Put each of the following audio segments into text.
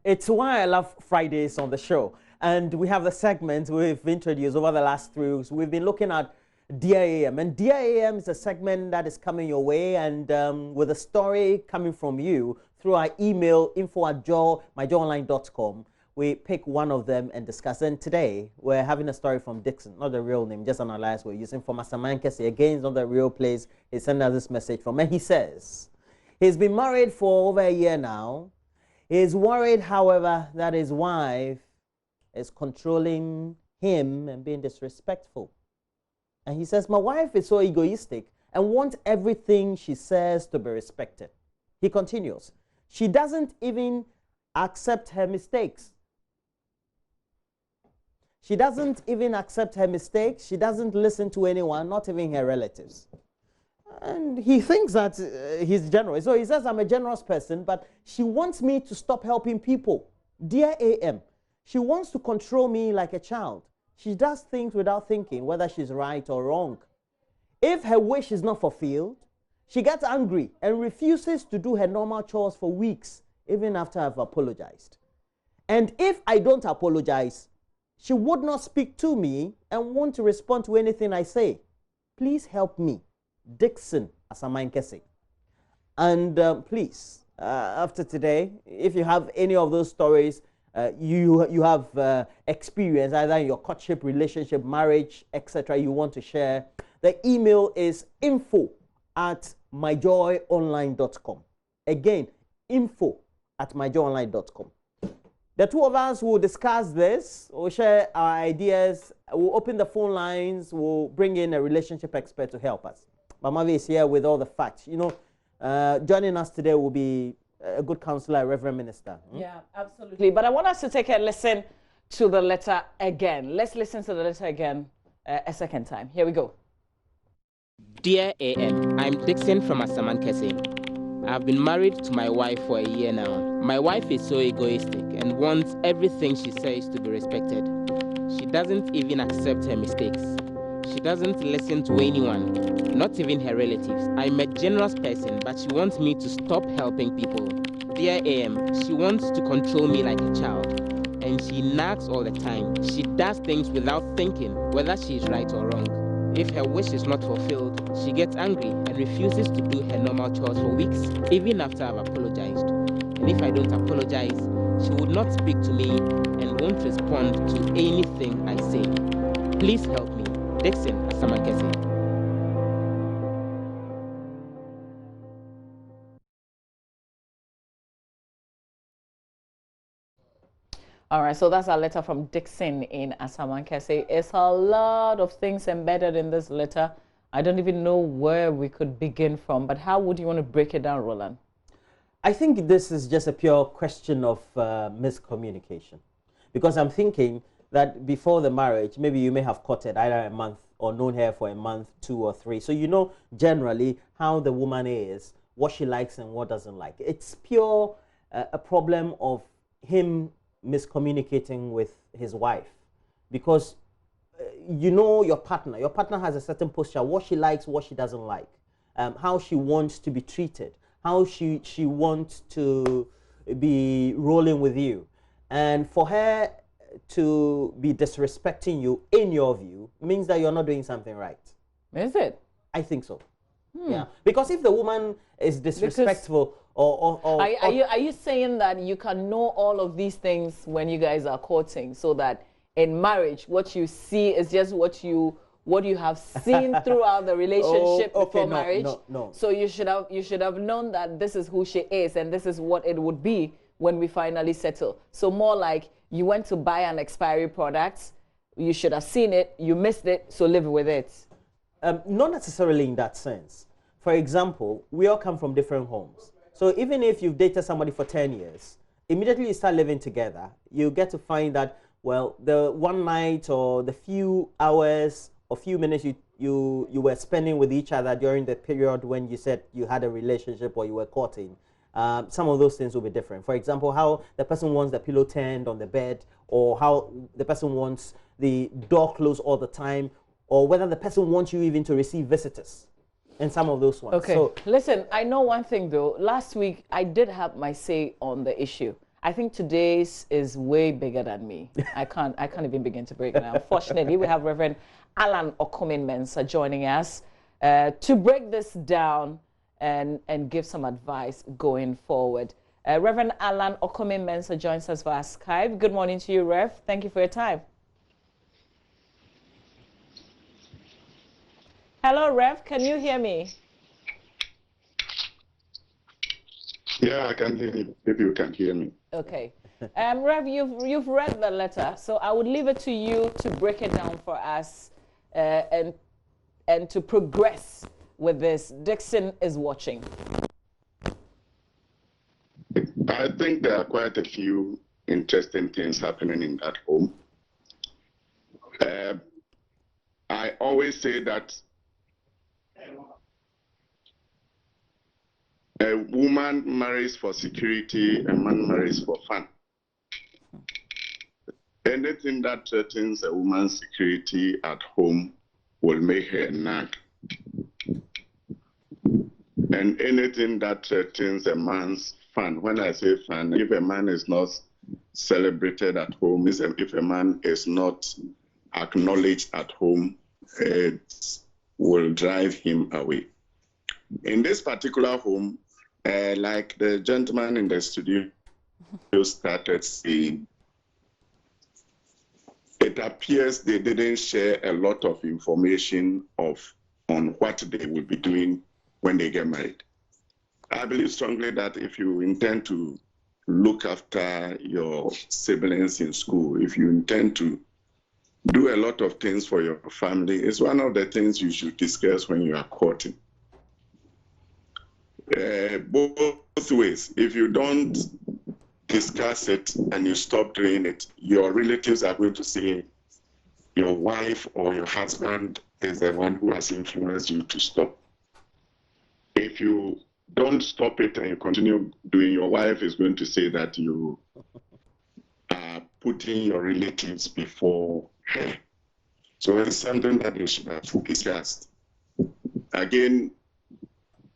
It's why I love Fridays on the show. And we have the segment we've introduced over the last 3 weeks. We've been looking at Dear AM. And Dear AM is a segment that is coming your way, and with a story coming from you through our email, info@myjoyonline.com. We pick one of them and discuss. And today, we're having a story from Dixon, not the real name, just an alias we're using for Masamankesi. Again, it's not the real place. He sent us this message from, and he says, he's been married for over a year now. He's worried, however, that his wife is controlling him and being disrespectful. And he says, my wife is so egoistic and wants everything she says to be respected. He continues, she doesn't even accept her mistakes. She doesn't even accept her mistakes. She doesn't listen to anyone, not even her relatives. And he thinks that he's generous. So he says, I'm a generous person, but she wants me to stop helping people. Dear AM, she wants to control me like a child. She does things without thinking whether she's right or wrong. If her wish is not fulfilled, she gets angry and refuses to do her normal chores for weeks, even after I've apologized. And if I don't apologize, she would not speak to me and want to respond to anything I say. Please help me. Dixon Asamankesi. And please, after today, if you have any of those stories you have experience either in your courtship, relationship, marriage, etc., you want to share, the email is info@myjoyonline.com. Again, info@myjoyonline.com. The two of us will discuss this, we'll share our ideas, we'll open the phone lines, we'll bring in a relationship expert to help us. Mamavi is here with all the facts. You know, joining us today will be a good counselor, a Reverend Minister. Yeah, absolutely. But I want us to take a listen to the letter again. Let's listen to the letter again a second time. Here we go. Dear AM, I'm Dixon from Asamankesi. I've been married to my wife for a year now. My wife is so egoistic and wants everything she says to be respected. She doesn't even accept her mistakes. She doesn't listen to anyone, not even her relatives. I'm a generous person, but she wants me to stop helping people. Dear AM, she wants to control me like a child, and she nags all the time. She does things without thinking whether she is right or wrong. If her wish is not fulfilled, she gets angry and refuses to do her normal chores for weeks, even after I've apologized. And if I don't apologize, she would not speak to me and won't respond to anything I say. Please help me. Dixon Asamankesi. All right, so that's our letter from Dixon in Asamankesi. It's a lot of things embedded in this letter. I don't even know where we could begin from, but how would you want to break it down, Roland? I think this is just a pure question of miscommunication. Because I'm thinking that before the marriage, maybe you may have courted either a month or known her for a month, 2 or 3. So you know generally how the woman is, what she likes and what doesn't like. It's pure a problem of him miscommunicating with his wife. Because you know your partner has a certain posture, what she likes, what she doesn't like, how she wants to be treated, how she wants to be rolling with you. And for her to be disrespecting you, in your view, means that you're not doing something right. Is it? I think so. Yeah, because if the woman is disrespectful, are you saying that you can know all of these things when you guys are courting, so that in marriage what you see is just what you have seen throughout the relationship before marriage? No. So you should have known that this is who she is and this is what it would be when we finally settle. So more like you went to buy an expiry product, you should have seen it, you missed it, so live with it. Not necessarily in that sense. For example, we all come from different homes. So even if you've dated somebody for 10 years, immediately you start living together, you get to find that, well, the one night or the few hours or few minutes you were spending with each other during the period when you said you had a relationship or you were courting, some of those things will be different. For example, how the person wants the pillow turned on the bed, or how the person wants the door closed all the time, or whether the person wants you even to receive visitors. And some of those ones. Okay. So listen, I know one thing though. Last week I did have my say on the issue. I think today's is way bigger than me. I can't even begin to break it down. Unfortunately, we have Reverend Alan Okomin-Mensah joining us to break this down and give some advice going forward. Reverend Alan Okomin-Mensah joins us via Skype. Good morning to you, Rev. Thank you for your time. Hello, Rev. Can you hear me? Yeah, I can hear you. Maybe you can hear me. Okay. Rev, you've read the letter, so I would leave it to you to break it down for us and to progress with this. Dixon is watching. I think there are quite a few interesting things happening in that home. I always say that a woman marries for security, a man marries for fun. Anything that threatens a woman's security at home will make her nag. And anything that threatens a man's fun, when I say fun, if a man is not celebrated at home, if a man is not acknowledged at home, it will drive him away. In this particular home, like the gentleman in the studio started saying, it appears they didn't share a lot of information on what they will be doing when they get married. I believe strongly that if you intend to look after your siblings in school, if you intend to do a lot of things for your family, it's one of the things you should discuss when you are courting. Both ways. If you don't discuss it and you stop doing it, your relatives are going to say your wife or your husband is the one who has influenced you to stop. If you don't stop it and you continue doing, your wife is going to say that you are putting your relatives before her. So it's something that you should have discussed. Again,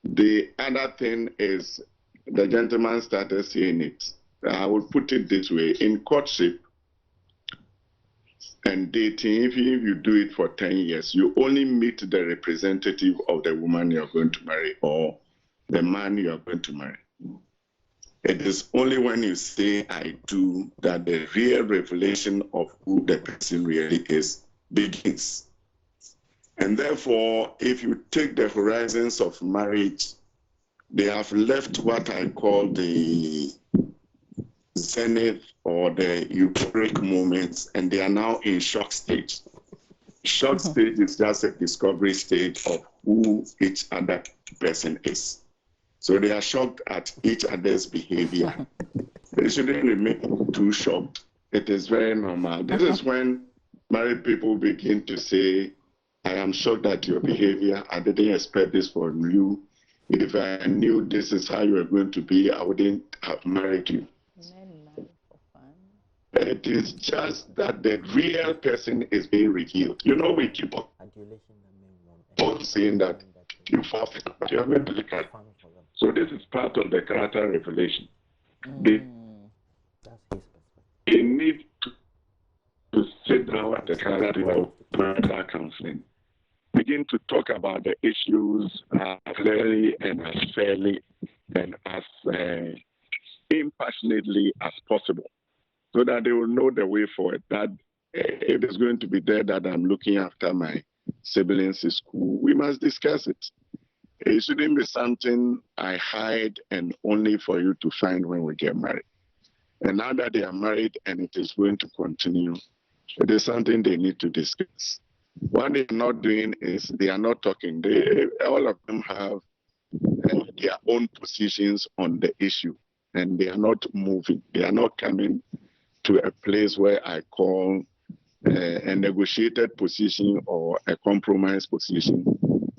the other thing is the gentleman started saying it. I will put it this way. In courtship and dating, if you do it for 10 years, you only meet the representative of the woman you are going to marry or the man you are going to marry. It is only when you say I do that the real revelation of who the person really is begins. And therefore, if you take the horizons of marriage, they have left what I call the zenith or the euphoric moments, and they are now in shock stage. Shock stage is just a discovery stage of who each other person is. So they are shocked at each other's behavior. They shouldn't remain too shocked. It is very normal. This is when married people begin to say, I am shocked at your behavior. I didn't expect this from you. If I knew this is how you were going to be, I wouldn't have married you. It is just that the real person is being revealed. You know, we keep on saying that you forfeit, but you are going to look at. So this is part of the character revelation. They need to sit down at the character counseling, begin to talk about the issues clearly and as fairly and as impassionately as possible, so that they will know the way forward. That if it's going to be there that I'm looking after my siblings in school, we must discuss it. It shouldn't be something I hide and only for you to find when we get married. And now that they are married and it is going to continue, it is something they need to discuss. What they are not doing is they are not talking. All of them have their own positions on the issue, and they are not moving. They are not coming to a place where I call a negotiated position or a compromise position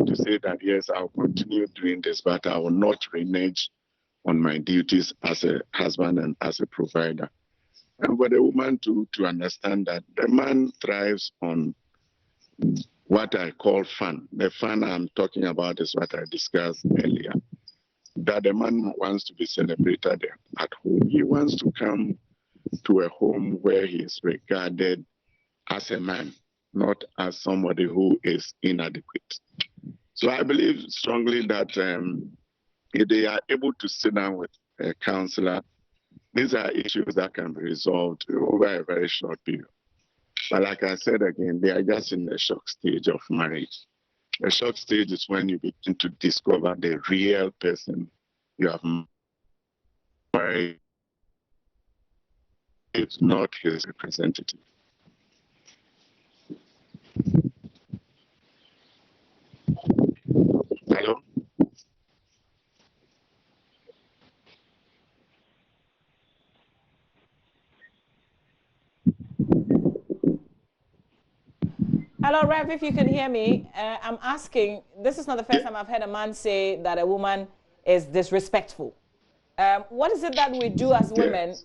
to say that, yes, I'll continue doing this, but I will not renege on my duties as a husband and as a provider. And for the woman to understand that the man thrives on what I call fun. The fun I'm talking about is what I discussed earlier. that the man wants to be celebrated at home. He wants to come to a home where he is regarded as a man, not as somebody who is inadequate. So I believe strongly that if they are able to sit down with a counselor, these are issues that can be resolved over a very short period. But like I said again, they are just in the shock stage of marriage. The shock stage is when you begin to discover the real person you have married. It's not his representative. Hello? Hello, Rev, if you can hear me, I'm asking, this is not the first time I've heard a man say that a woman is disrespectful. What is it that we do as women? Yes.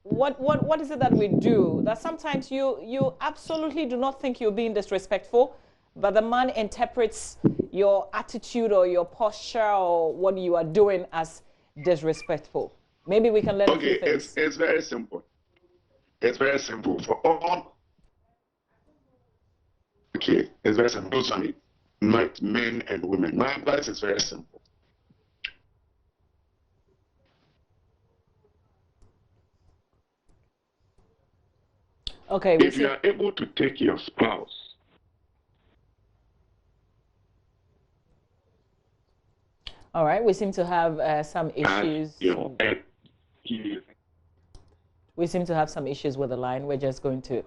What is it that we do that sometimes you absolutely do not think you're being disrespectful, but the man interprets your attitude or your posture or what you are doing as disrespectful? Maybe we can learn a few things. It's very simple. It's very simple for all. Okay, it's very simple. Sorry, not men and women. My advice is very simple. Okay, if you are able to take your spouse, all right, we seem to have some issues. We seem to have some issues with the line. We're just going to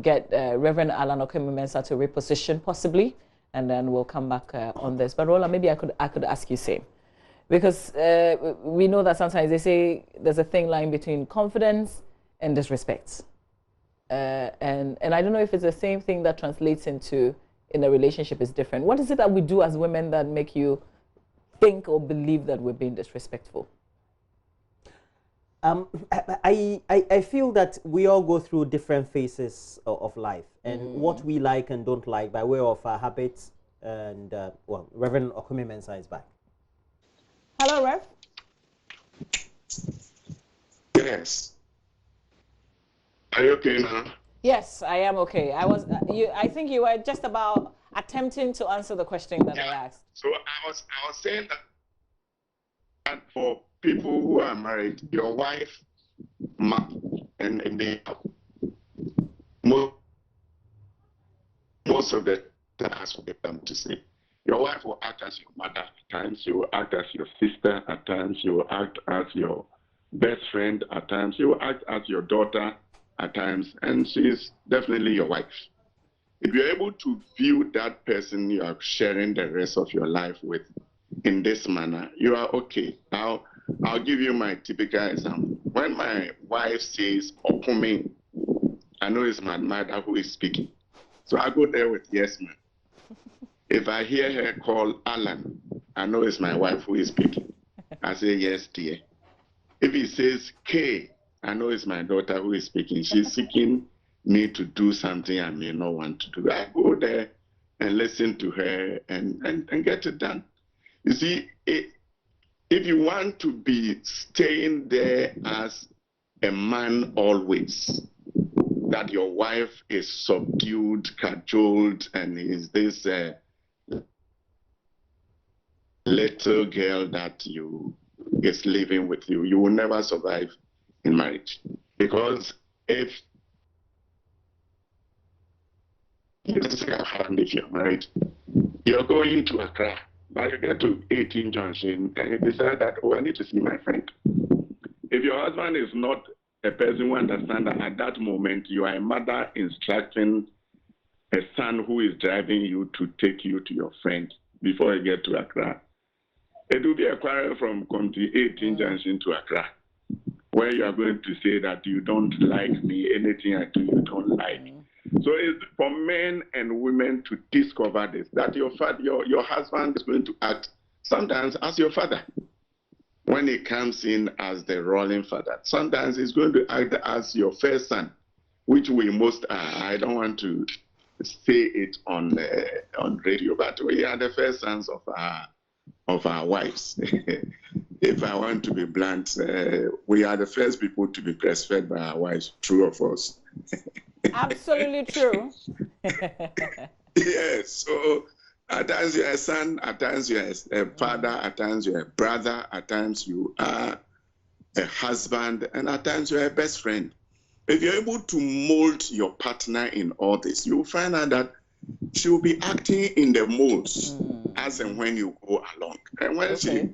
get Reverend Alan Okemumensah to reposition possibly, and then we'll come back on this. But Rola, maybe I could ask you same, because we know that sometimes they say there's a thin line between confidence and disrespect, and I don't know if it's the same thing that translates into in a relationship is different. What is it that we do as women that make you think or believe that we're being disrespectful? I feel that we all go through different phases of life, and what we like and don't like by way of our habits. And well, Reverend Okemumensah is back. Hello, Rev. Yes. Are you okay now? Yes, I am okay. I think you were just about attempting to answer the question that I asked. So I was saying that for people who are married, your wife, and they most of the time, as we get them to say, your wife will act as your mother at times. She will act as your sister at times. She will act as your best friend at times. She will act as your daughter at times, and she's definitely your wife. If you're able to view that person you are sharing the rest of your life with in this manner, you are okay. I'll give you my typical example. When my wife says Okume, I know it's my mother who is speaking. So I go there with yes, ma'am. If I hear her call Alan, I know it's my wife who is speaking. I say yes, dear. If he says K, I know it's my daughter who is speaking. She's seeking me to do something I may not want to do. I go there and listen to her and get it done. You see, if you want to be staying there as a man always, that your wife is subdued, cajoled, and is this little girl that is living with you, you will never survive in marriage. Because if you're married, you're going to Accra, but you get to 18 Junction and you decide that, oh, I need to see my friend. If your husband is not a person who understands that at that moment you are a mother instructing a son who is driving you to take you to your friend before you get to Accra, it will be a quarrel from Comte 18 Junction to Accra, where you are going to say that you don't like me, anything I do you don't like. So it's for men and women to discover this, that your husband is going to act sometimes as your father. When he comes in as the ruling father, sometimes he's going to act as your first son, which we most are. I don't want to say it on radio, but we are the first sons of our of our wives. If I want to be blunt, we are the first people to be breastfed by our wives, true or false? Absolutely true. Yes, so at times you're a son, at times you're a father, at times you're a brother, at times you are a husband, and at times you're a best friend. If you're able to mold your partner in all this, you'll find out that she will be acting in the molds as and when you go along. And when she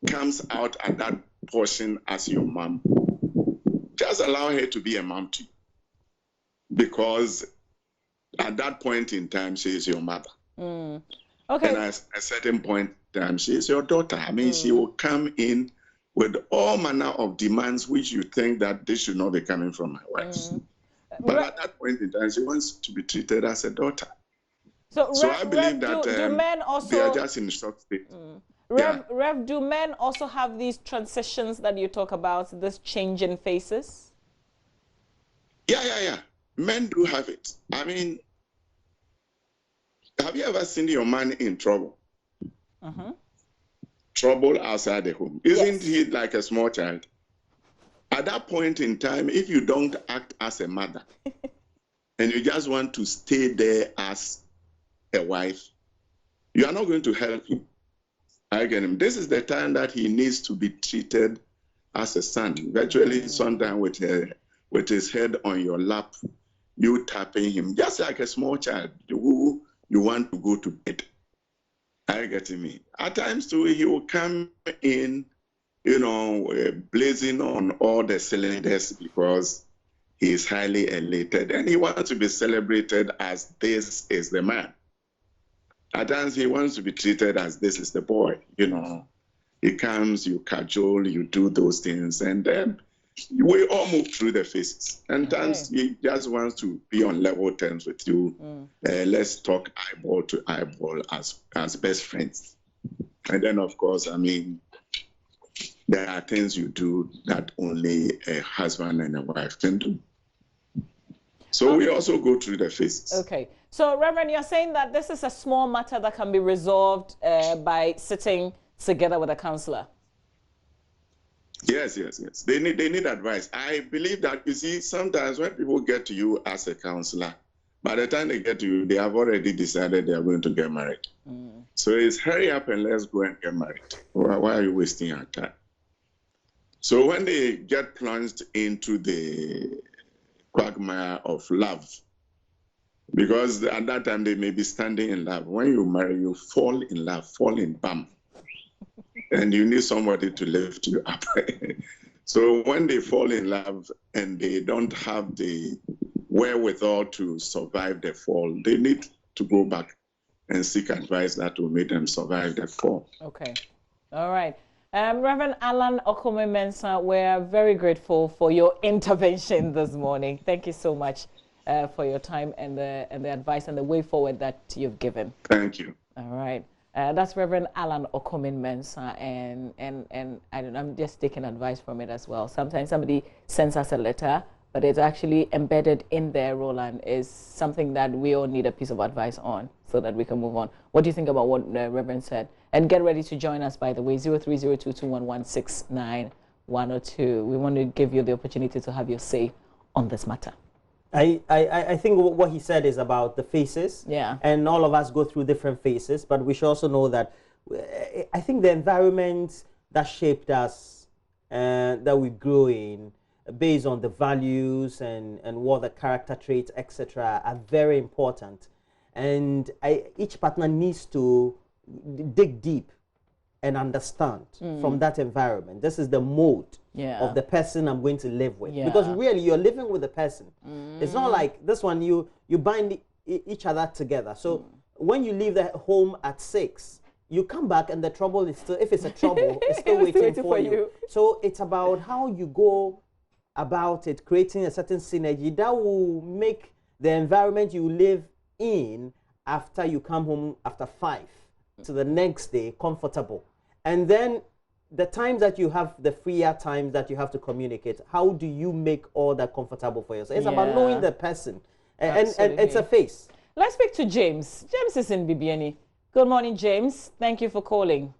comes out at that portion as your mom, just allow her to be a mom to you. Because at that point in time, she is your mother. Okay. And at a certain point in time, she is your daughter. I mean, she will come in with all manner of demands which you think that this should not be coming from my wife. But at that point in time, she wants to be treated as a daughter. So I believe that do men also, they are just in shock state. Rev, do men also have these transitions that you talk about, this change in faces? Yeah. Men do have it. I mean, have you ever seen your man in trouble? Trouble outside the home. Isn't he like a small child? At that point in time, if you don't act as a mother and you just want to stay there as a wife, you are not going to help him. I get him. This is the time that he needs to be treated as a son. Virtually, sometimes with his head on your lap, you tapping him, just like a small child who you want to go to bed. I get me. At times, too, he will come in, blazing on all the cylinders because he is highly elated and he wants to be celebrated as this is the man. At times, he wants to be treated as this is the boy. He comes, you cajole, you do those things, and then we all move through the phases. And times he just wants to be on level terms with you. Let's talk eyeball to eyeball as best friends. And then, of course, I mean, there are things you do that only a husband and a wife can do. So we also go through the phases. Okay. So, Reverend, you're saying that this is a small matter that can be resolved by sitting together with a counselor? Yes. They need advice. I believe that, you see, sometimes when people get to you as a counselor, by the time they get to you, they have already decided they are going to get married. So it's hurry up and let's go and get married. Why are you wasting our time? So when they get plunged into the quagmire of love, because at that time they may be standing in love. When you marry, you fall in love, fall in bum. And you need somebody to lift you up. So when they fall in love and they don't have the wherewithal to survive the fall, they need to go back and seek advice that will make them survive the fall. Okay. All right. Reverend Alan Okome-Mensah, we're very grateful for your intervention this morning. Thank you so much for your time and the advice and the way forward that you've given. Thank you. All right. That's Reverend Alan Okome-Mensah, and I'm just taking advice from it as well. Sometimes somebody sends us a letter, but it's actually embedded in there, Roland, is something that we all need a piece of advice on so that we can move on. What do you think about what the Reverend said? And get ready to join us, by the way, 030221169102. We want to give you the opportunity to have your say on this matter. I think what he said is about the phases. Yeah. And all of us go through different phases, but we should also know that I think the environment that shaped us, that we grew in, based on the values and what the character traits, etc., are very important. And each partner needs to dig deep and understand from that environment. This is the mode of the person I'm going to live with. Because really, you're living with the person. It's not like this one, you bind each other together. So when you leave the home at 6, you come back and the trouble is still, if it's a trouble, it's still waiting for you. So it's about how you go about it, creating a certain synergy that will make the environment you live in after you come home after 5 to the next day comfortable. And then the times that you have, the freer times that you have to communicate, how do you make all that comfortable for yourself? It's about knowing the person, and it's a face. Let's speak to James. James is in BBNE. Good morning, James. Thank you for calling.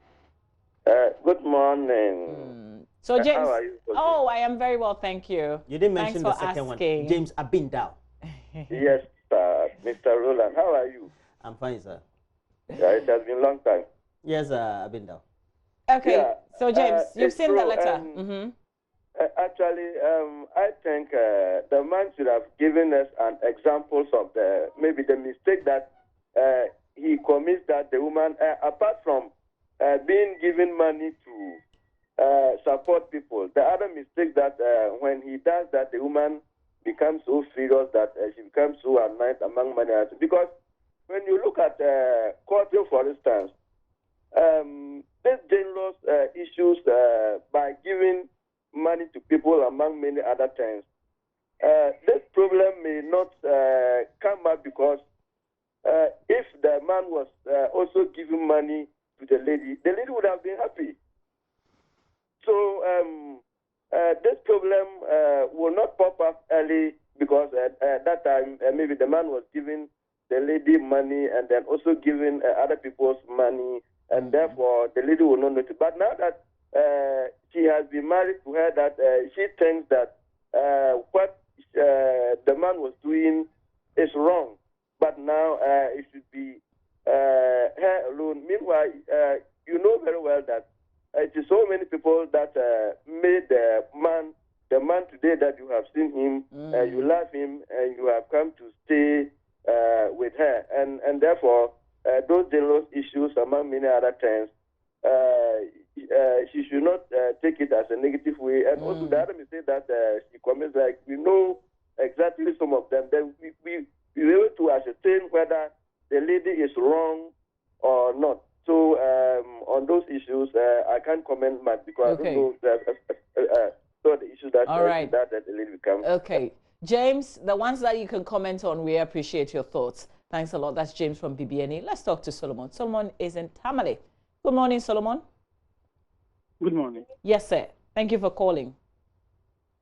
Good morning. So James, how are you? oh, I am very well, thank you. You didn't Thanks mention for the second asking. one. James Abindao. Yes, Mr. Roland. How are you? I'm fine, sir. Yeah, it has been a long time. Yes, Abindao. Okay, Yeah, so James, you've seen the true, letter. Actually, I think the man should have given us an examples of maybe the mistake that he commits, that the woman, apart from being given money to support people, the other mistake that when he does that, the woman becomes so furious that she becomes so annoyed among many others. Because when you look at courting, for instance, these general issues by giving money to people among many other things, this problem may not come up because if the man was also giving money to the lady would have been happy. So this problem will not pop up early because at that time maybe the man was giving the lady money and then also giving other people's money, and therefore the lady will not notice. But now that she has been married to her, that she thinks that what the man was doing is wrong. But now it should be her alone. Meanwhile, you know very well that it is so many people that made the man today that you have seen him, you love him, and you have come to stay with her. And therefore, those general issues, among many other things, she should not take it as a negative way. And also the other mistake that she commits, like we know exactly some of them, then we able to ascertain whether the lady is wrong or not. So on those issues, I can't comment much because I don't know the issues that that the lady becomes. Okay. James, the ones that you can comment on, we appreciate your thoughts. Thanks a lot. That's James from BBNE. Let's talk to Solomon. Solomon is in Tamale. Good morning, Solomon. Good morning. Yes, sir. Thank you for calling.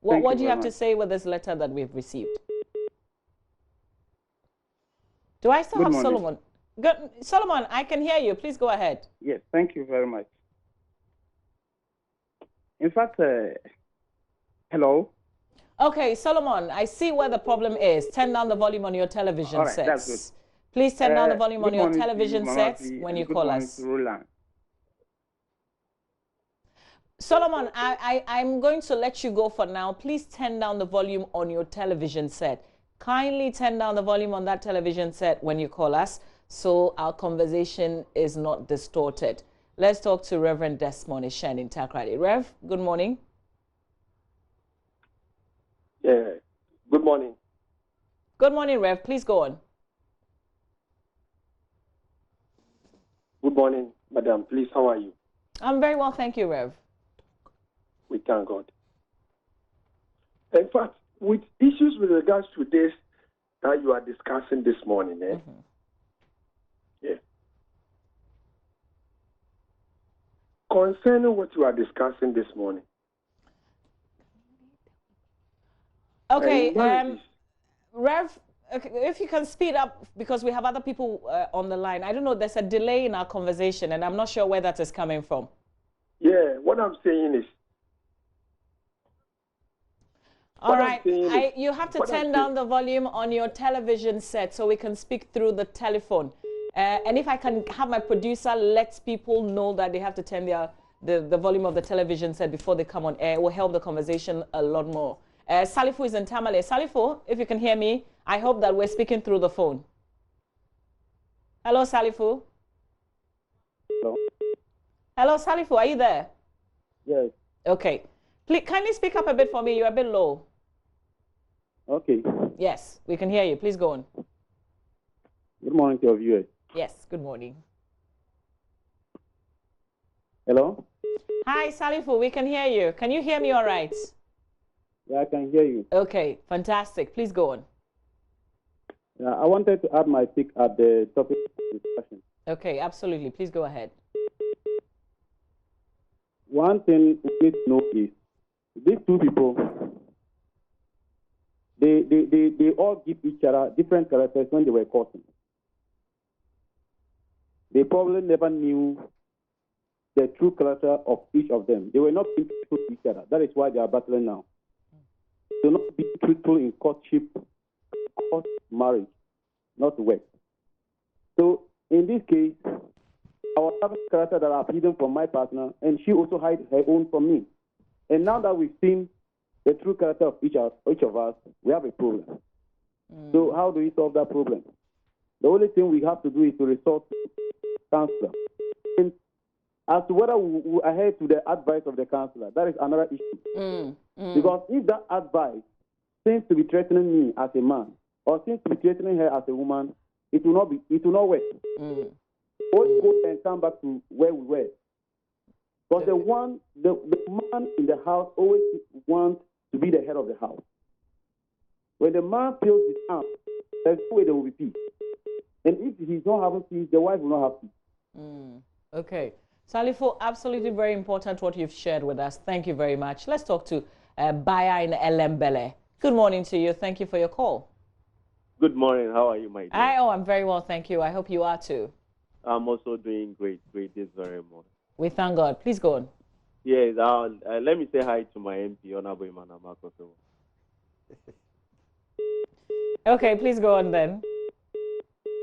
What do you have to say with this letter that we've received? Do I still have Solomon? Good. Solomon, I can hear you. Please go ahead. Yes, thank you very much. In fact, hello? Okay, Solomon, I see where the problem is. Turn down the volume on your television sets. That's good. Please turn down the volume on your television sets when you call us. Solomon, I'm going to let you go for now. Please turn down the volume on your television set. Kindly turn down the volume on that television set when you call us so our conversation is not distorted. Let's talk to Reverend Desmond Ishen in Takrady. Rev, good morning. Yeah, good morning. Good morning, Rev. Please go on. Good morning, madam. Please, how are you? I'm very well, thank you, Rev. We thank God. In fact, with issues with regards to this that you are discussing this morning, yeah. Concerning what you are discussing this morning. Okay, Rev, okay, if you can speed up because we have other people on the line. I don't know, there's a delay in our conversation and I'm not sure where that is coming from. Yeah, what I'm saying is. All right, you have to turn down the volume on your television set so we can speak through the telephone. And if I can have my producer let people know that they have to turn the volume of the television set before they come on air, it will help the conversation a lot more. Salifu is in Tamale. Salifu, if you can hear me, I hope that we're speaking through the phone. Hello, Salifu. Hello. Hello, Salifu, are you there? Yes. Okay. Please, kindly speak up a bit for me. You're a bit low. Okay. Yes, we can hear you. Please go on. Good morning to your viewers. Yes, good morning. Hello? Hi, Salifu, we can hear you. Can you hear me all right? Yeah, I can hear you. Okay, fantastic. Please go on. Yeah, I wanted to add my pick at the topic of discussion. Okay, absolutely. Please go ahead. One thing we need to know is these two people, they all give each other different characters when they were courting. They probably never knew the true character of each of them. They were not being truthful to each other. That is why they are battling now. They not be truthful in courtship, court marriage, not work. So in this case, I was having character that I've hidden from my partner, and she also hid her own from me. And now that we've seen the true character of each of us, we have a problem. So how do we solve that problem? The only thing we have to do is to resort to counselor. And as to whether we adhere to the advice of the counselor, that is another issue. Because if that advice seems to be threatening me as a man, or seems to be threatening her as a woman, it will not work. Always go and come back to where we were. Because the man in the house always wants to be the head of the house. When the man feels his arm, there's no way there will be peace. And if he's not having peace, the wife will not have peace. Okay. Salifo, absolutely very important what you've shared with us. Thank you very much. Let's talk to Baya in Elembele. Good morning to you. Thank you for your call. Good morning. How are you, my dear? I'm very well, thank you. I hope you are too. I'm also doing great this very morning. We thank God. Please go on. Yes, let me say hi to my MP, Honorable Imana Makoto. Okay, please go on then.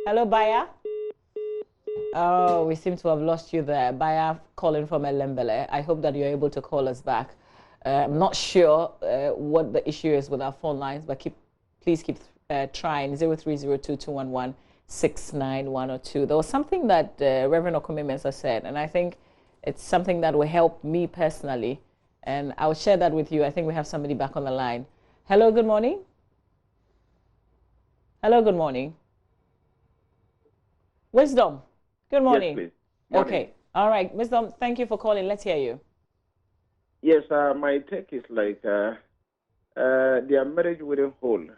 Hello, Baya. Oh, we seem to have lost you there. Baya calling from Elembele. I hope that you're able to call us back. I'm not sure what the issue is with our phone lines, but please keep trying. 0302-211-69102. There was something that Reverend Okumi Mensah said, and I think it's something that will help me personally. And I'll share that with you. I think we have somebody back on the line. Hello, good morning. Hello, good morning. Wisdom, good morning. Yes, please. Morning. Okay, all right. Wisdom, thank you for calling. Let's hear you. Yes, my take is like their marriage wouldn't hold.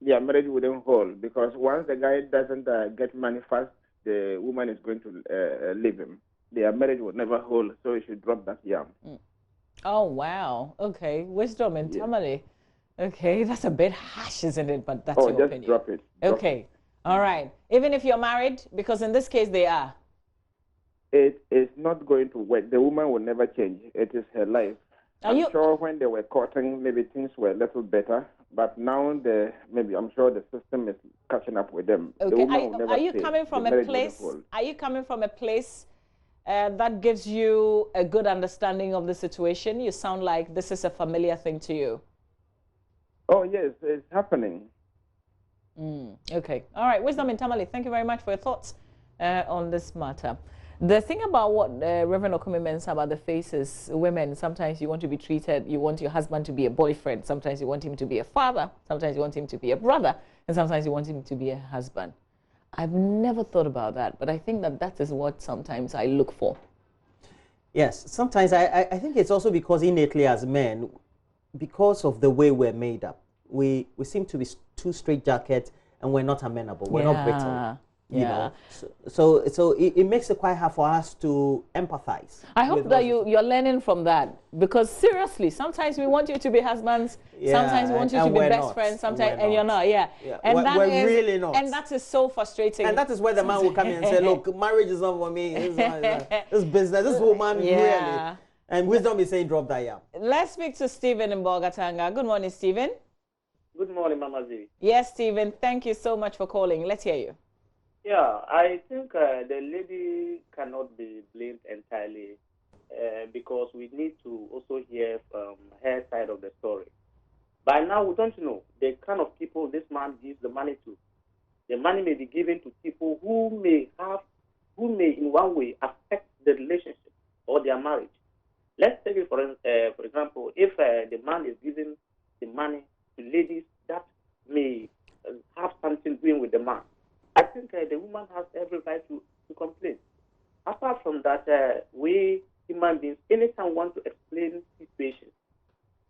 Their marriage wouldn't hold because once the guy doesn't get money fast, the woman is going to leave him. Their marriage would never hold, so you should drop that yam. Oh, wow. Okay. Wisdom and Tamale. Okay, that's a bit harsh, isn't it? But that's your opinion. Drop it. Okay. All right. Even if you're married, because in this case they are. It is not going to work. The woman will never change. It is her life. I'm sure when they were courting, maybe things were a little better. But now, I'm sure the system is catching up with them. Okay. The woman will never are you coming from a place? Are you coming from a place that gives you a good understanding of the situation? You sound like this is a familiar thing to you. Oh yes, it's happening. Okay. All right. Wisdom in Tamale, thank you very much for your thoughts on this matter. The thing about what Reverend Okumi meant about the faces, women, sometimes you want to be treated, you want your husband to be a boyfriend, sometimes you want him to be a father, sometimes you want him to be a brother, and sometimes you want him to be a husband. I've never thought about that, but I think that is what sometimes I look for. Yes, sometimes I think it's also because innately as men, because of the way we're made up, we seem to be too straitjacket and we're not amenable, we're not brittle. You know, so it makes it quite hard for us to empathize. I hope that you're learning from that, because seriously, sometimes we want you to be husbands, sometimes we want you to be best friends, sometimes and you're not. And we're really not. And that is so frustrating. And that is where the man will come in and say, "Look, marriage is not for me. This business, this woman really." And Wisdom is saying, "Drop that yam." Let's speak to Stephen in Bogatanga. Good morning, Stephen. Good morning, Mama Z. Yes, Stephen. Thank you so much for calling. Let's hear you. Yeah, I think the lady cannot be blamed entirely because we need to also hear her side of the story. By now, we don't know the kind of people this man gives the money to. The money may be given to people who may in one way affect the relationship or their marriage. Let's take it for example, if the man is giving the money to ladies that may have something doing with the man, I think the woman has every right to complain. Apart from that, we human beings, anytime we want to explain situations,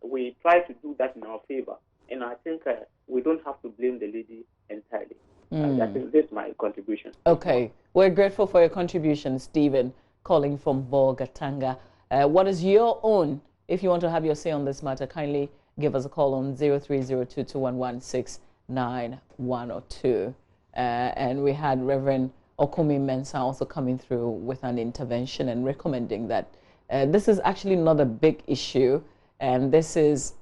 we try to do that in our favor. And I think we don't have to blame the lady entirely. I think that's my contribution. Okay. We're grateful for your contribution, Stephen, calling from Bogatanga. What is your own? If you want to have your say on this matter, kindly give us a call on 0302-211-69102. And we had Reverend Okumi Mensah also coming through with an intervention and recommending that this is actually not a big issue, and this is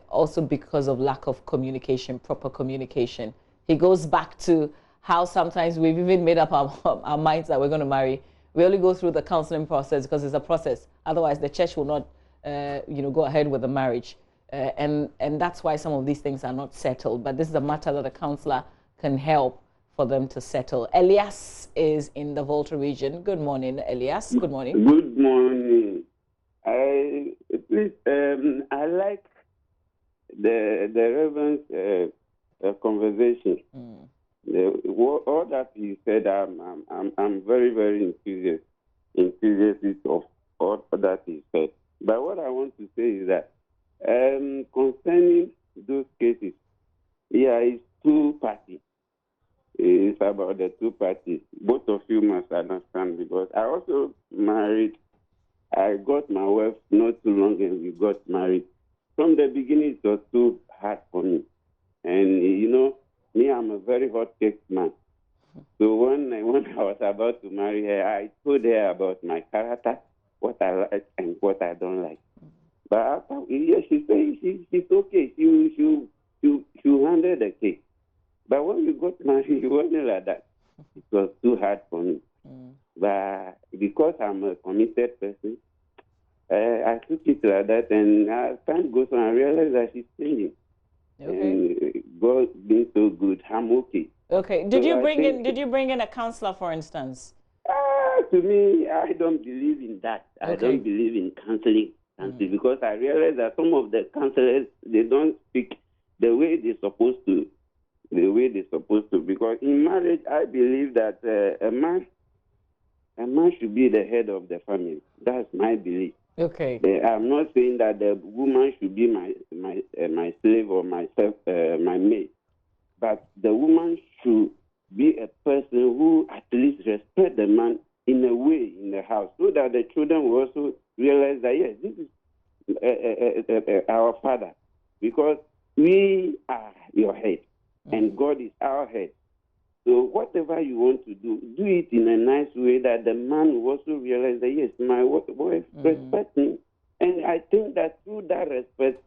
also because of lack of communication, proper communication. He goes back to how sometimes we've even made up our minds that we're going to marry. We only go through the counseling process because it's a process. Otherwise, the church will not, go ahead with the marriage. And that's why some of these things are not settled. But this is a matter that a counselor can help for them to settle. Elias is in the Volta region. Good morning, Elias. Good morning. Good morning. I like the Reverend's conversation. All that he said, I'm very, very enthusiastic of all that he said. But what I want to say is that concerning those cases, it's two parties. It's about the two parties. Both of you must understand, because I also married. I got my wife not too long and we got married. From the beginning, it was too hard for me. And, me, I'm a very hot-cake man. So when I was about to marry her, I told her about my character, what I like and what I don't like. But after a year, she said she's okay. She'll handle the cake. But when we got married, it wasn't like that. It was too hard for me. But because I'm a committed person, I took it like that, and as time goes on, I realized that she's changing. Okay. And God being so good, I'm okay. Okay. Did you bring in a counselor, for instance? To me, I don't believe in that. Okay. I don't believe in counseling because I realize that some of the counselors, they don't speak the way they're supposed to. Because in marriage, I believe that a man should be the head of the family. That's my belief. Okay. I'm not saying that the woman should be my slave or my maid, but the woman should be a person who at least respect the man in a way in the house, so that the children will also realize that yes, this is our father, because we are your head and God is our head. So whatever you want to do it in a nice way that the man will also realize that, yes, my wife respects me. And I think that through that respect,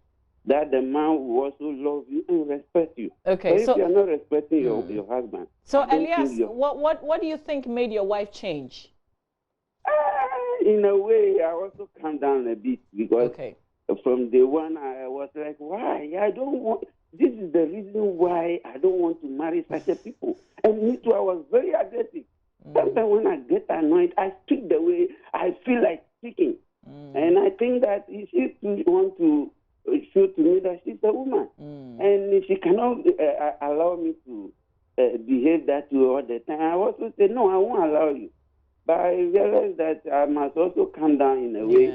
that the man will also love you and respect you. Okay, so if you're not respecting your husband. So, Elias, what do you think made your wife change? In a way, I also calmed down a bit, because from day one, I was like, why? This is the reason why I don't want to marry such a people. And me too, I was very aggressive. Sometimes when I get annoyed, I speak the way I feel like speaking. And I think that she want to show to me that she's a woman. And she cannot allow me to behave that way all the time. I also say, no, I won't allow you. But I realized that I must also calm down in a way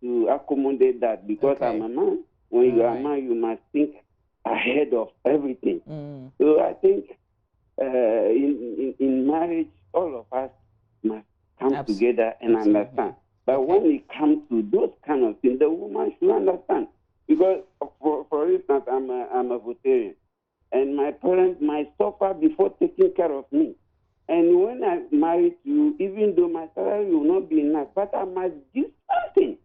to accommodate that, because I'm a man. When you are a man, you must think ahead of everything. So I think in marriage, all of us must come together and understand. But when it comes to those kind of things, the woman should understand. Because, for instance, I'm a vegetarian, and my parents might suffer before taking care of me. And when I marry you, even though my salary will not be enough, but I must give something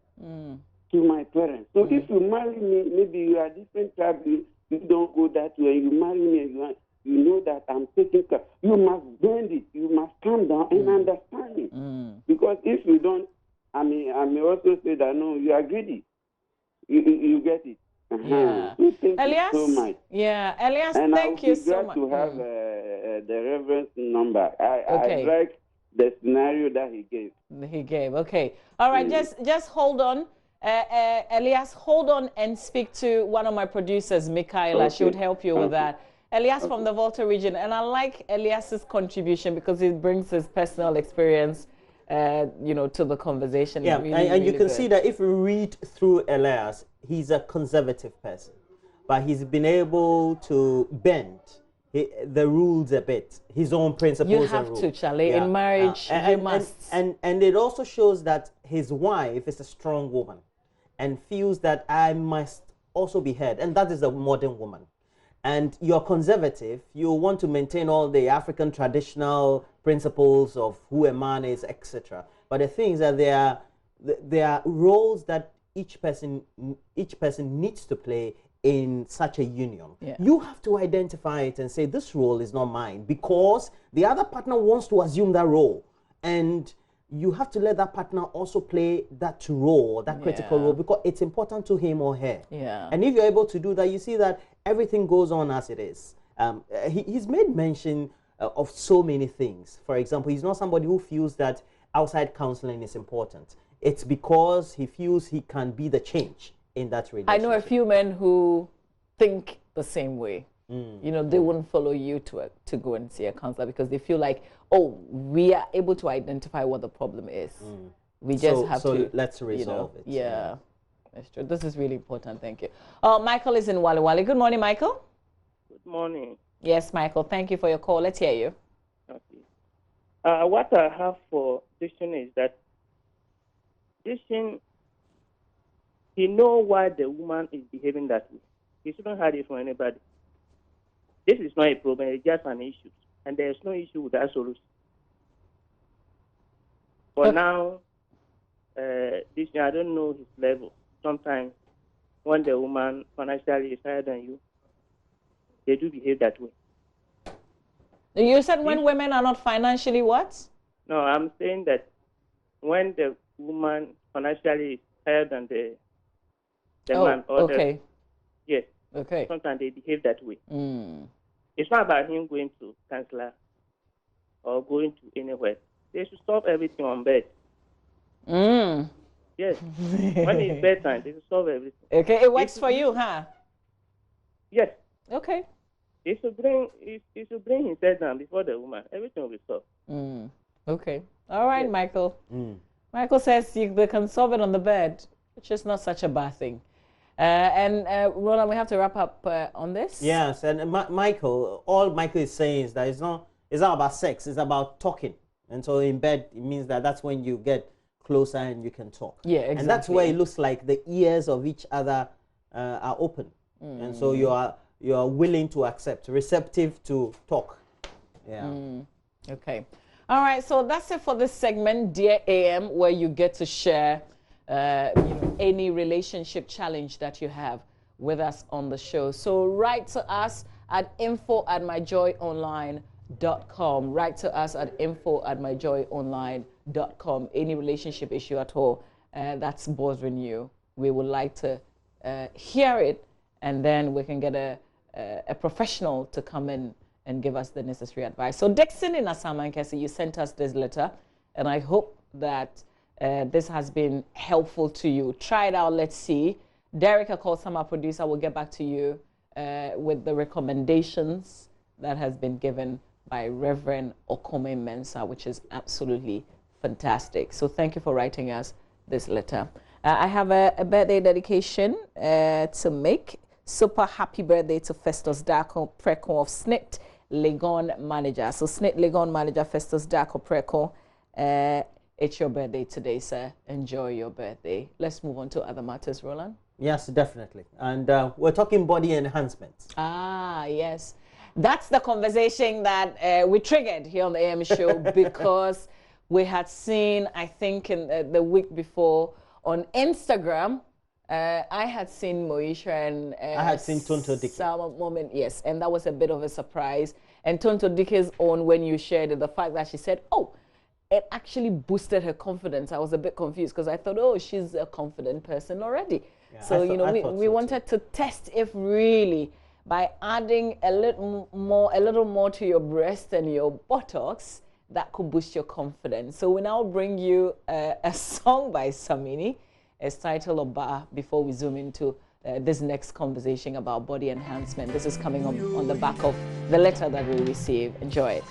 to my parents. So if you marry me, maybe you are different tribe, you don't go that way. You marry me, and you know that I'm taking care. You must bend it. You must calm down and understand it. Because if you don't, I may also say that, no, you are greedy. You get it. Yeah. So thank Elias, you so much. Yeah, Elias, and thank you so much. to have the reference number. I like the scenario that he gave. Okay. All right, just hold on. Elias, hold on and speak to one of my producers, Michaela. She would help you with that. Elias from the Volta region. And I like Elias's contribution because it brings his personal experience to the conversation. Yeah, really, and you can good. see that if you read through Elias, he's a conservative person, but he's been able to bend the rules a bit, his own principles. You have to, Charlie. In marriage, you must. And it also shows that his wife is a strong woman and feels that I must also be heard, and that is a modern woman. And you're conservative, you want to maintain all the African traditional principles of who a man is, etc. But the thing is that there are roles that each person needs to play in such a union. Yeah. You have to identify it and say, this role is not mine, because the other partner wants to assume that role. And you have to let that partner also play that role, that critical role, because it's important to him or her. Yeah. And if you're able to do that, you see that everything goes on as it is. He's made mention of so many things. For example, he's not somebody who feels that outside counseling is important. It's because he feels he can be the change in that relationship. I know a few men who think the same way. You know, they wouldn't follow you to go and see a counselor because they feel like, oh, we are able to identify what the problem is. We just have to. Let's resolve it. Yeah, that's true. This is really important. Thank you. Michael is in Wale Wale. Good morning, Michael. Good morning. Yes, Michael. Thank you for your call. Let's hear you. Okay. What I have for Dixon is that Dixon, he know why the woman is behaving that way. He shouldn't hide it from anybody. This is not a problem, it's just an issue. And there's no issue with that solution. For now, this I don't know his level. Sometimes when the woman financially is higher than you, they do behave that way. You said when women are not financially what? No, I'm saying that when the woman financially is higher than the man or okay. Yes. Okay. Sometimes they behave that way. It's not about him going to counselor or going to anywhere. They should solve everything on bed. Yes. When it's bedtime, they should solve everything. Okay, it works for you, huh? Yes. Okay. He should bring himself down before the woman. Everything will be solved. Okay. All right, yes. Michael. Michael says they can solve it on the bed, which is not such a bad thing. Roland, we have to wrap up on this. Yes, and Michael, all Michael is saying is that it's not about sex, it's about talking. And so in bed, it means that that's when you get closer and you can talk. Yeah, exactly. And that's where it looks like the ears of each other are open. And so you are willing to accept, receptive to talk. Yeah. Okay. All right, so that's it for this segment, Dear AM, where you get to share any relationship challenge that you have with us on the show. So write to us at info@myjoyonline.com. Write to us at info@myjoyonline.com. Any relationship issue at all that's bothering you, we would like to hear it, and then we can get a professional to come in and give us the necessary advice. So Dixon in Asamankese, you sent us this letter, and I hope that this has been helpful to you. Try it out. Let's see. Derek, a call summer producer, will get back to you with the recommendations that has been given by Reverend Okome Mensah, which is absolutely fantastic. So thank you for writing us this letter. I have a birthday dedication to make. Super happy birthday to Festus Darko Preko of SNIT Legon Manager. So SNIT Legon Manager Festus Darko Preko. It's your birthday today, sir. Enjoy your birthday. Let's move on to other matters, Roland. Yes, definitely. And we're talking body enhancement. Ah, yes. That's the conversation that we triggered here on the AM show because we had seen, I think, in the week before on Instagram, I had seen Moesha and I had seen Tonto Dike. Moment, yes, and that was a bit of a surprise. And Tonto Dike's own, when you shared it, the fact that she said, oh, it actually boosted her confidence. I was a bit confused because I thought, oh, she's a confident person already. Yeah, so, we wanted to test if really by adding a little more to your breast and your buttocks, that could boost your confidence. So we now bring you a song by Samini. It's titled Oba before we zoom into this next conversation about body enhancement. This is coming on the back of the letter that we received. Enjoy it.